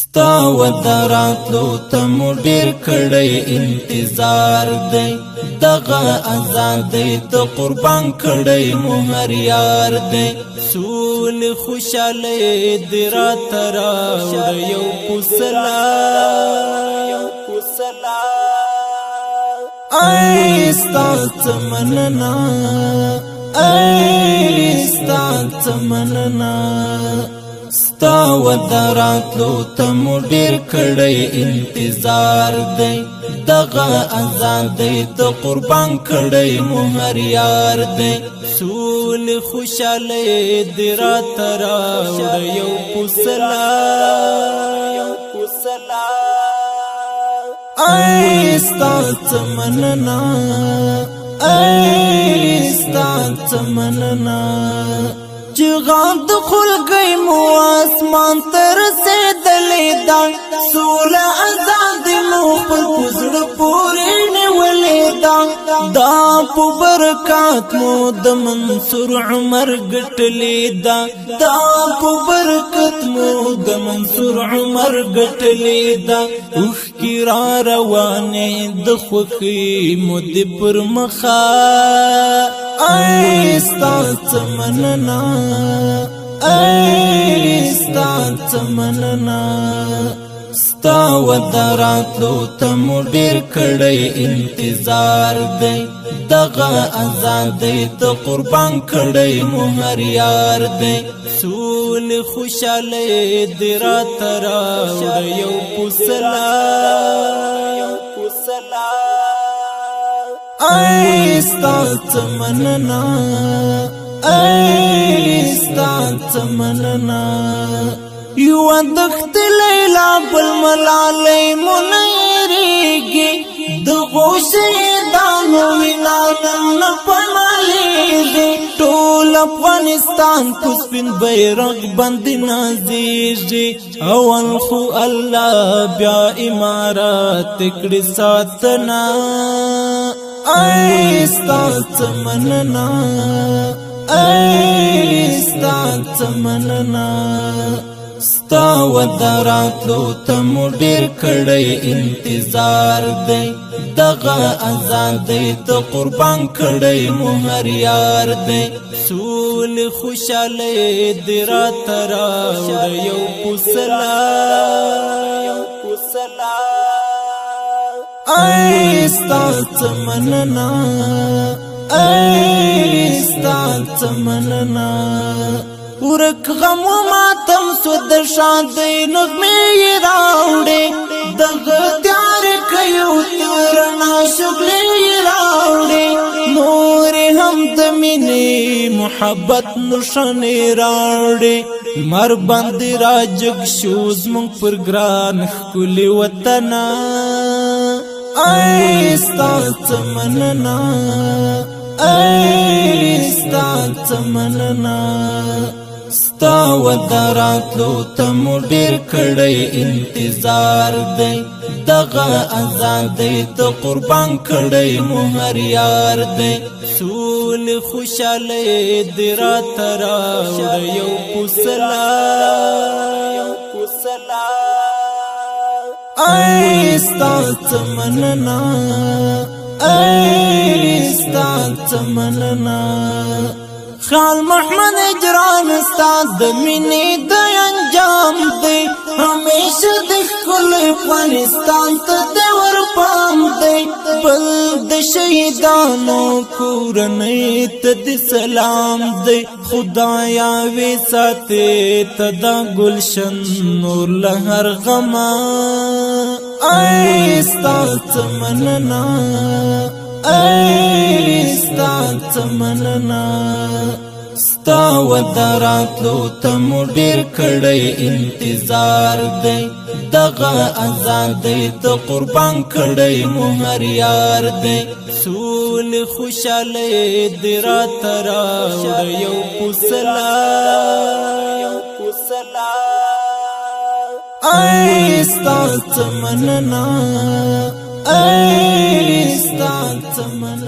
ستا ودراتلو تمو ډیر کړی انتظار دی دغه آزادۍ ته قربان کړی مو هر یار دی سول خوشاله دی راته راوړه یو پسلا ای ستا څه مننه ای ستا څه مننه ستا ودراتلو تمو ډیر کړی انتظار دی دغه آزادۍ ته قربان کړی مو هر یار دی سول خوشاله دی راته راوړه یو پسلا ای ستا څه مننه ای ستا څه مننه چغام د خلګي مو اسمان تر رسیدلې دا سوله آزاد مو پر پزړه پورې نیولې دا په برکات مو د منصور عمر ګټلې دا په برکت مو د منصور عمر ګټلې دا اوخ کی را روانې د خوخي مو د پر مخا ای ستا څه مننه ای ستا څه مننه ستا ودراتلو تمو ډیر کړی انتظار دی دغه آزادۍ ته قربان کړی مو هر یار دی سول خوشاله دی راته راوړه یو پسلا ای ستا څه مننه ای ستا څه مننه یو دخت لیلا بل ملالی منیریگی دغو شیدانو وینانن پنالیگی ټول افغانستان پسپین بیرغ بندی نازیگی اول خو اللہ بیا امارات کڑی ساتنا ای ستا څه مننه ای ستا څه مننه ستا ودراتلو تمو ډیر کړی انتظار دی دغه آزادۍ ته قربان کړی مو هر یار دی سول خوشاله دی راته راوړه یو پسلا ای ستا څه مننه ای ستا څه مننه ورک غم و ماتم سو د شادۍ نغمې راوړې دغه تیار کيو ترنا شغلې راوړې نور هم د مینې محبت نشانې راوړې مر باندې راجګ شو زموږ پر ګران ښکلي وطن ای ستا څه مننه ای ستا څه مننه ستا ودراتلو تمو ډیر کړی انتظار دی دغه آزادۍ ته قربان کړی مو هر یار دی سول خوشاله دی راته راوړه یو پسلا ای ستا څه مننه ای ستا څه مننه خال محمد اجران استاد د مینې د انجام دی همیشه د ښکل افغانستان ته د ورپام دی بل د شهیدانو کورنۍ ته د سلام دی خدایا وې ساتې ته دا گلشن نور له هر غمه ای ستا څه مننه ای ستا څه مننه ستا ودراتلو تمو ډیر کړی انتظار دی دغه آزادۍ ته قربان کړی مو هر یار دی سول خوشاله دی راته راوړه یو پسلا ای ستا څه مننه ای ستا څه مننه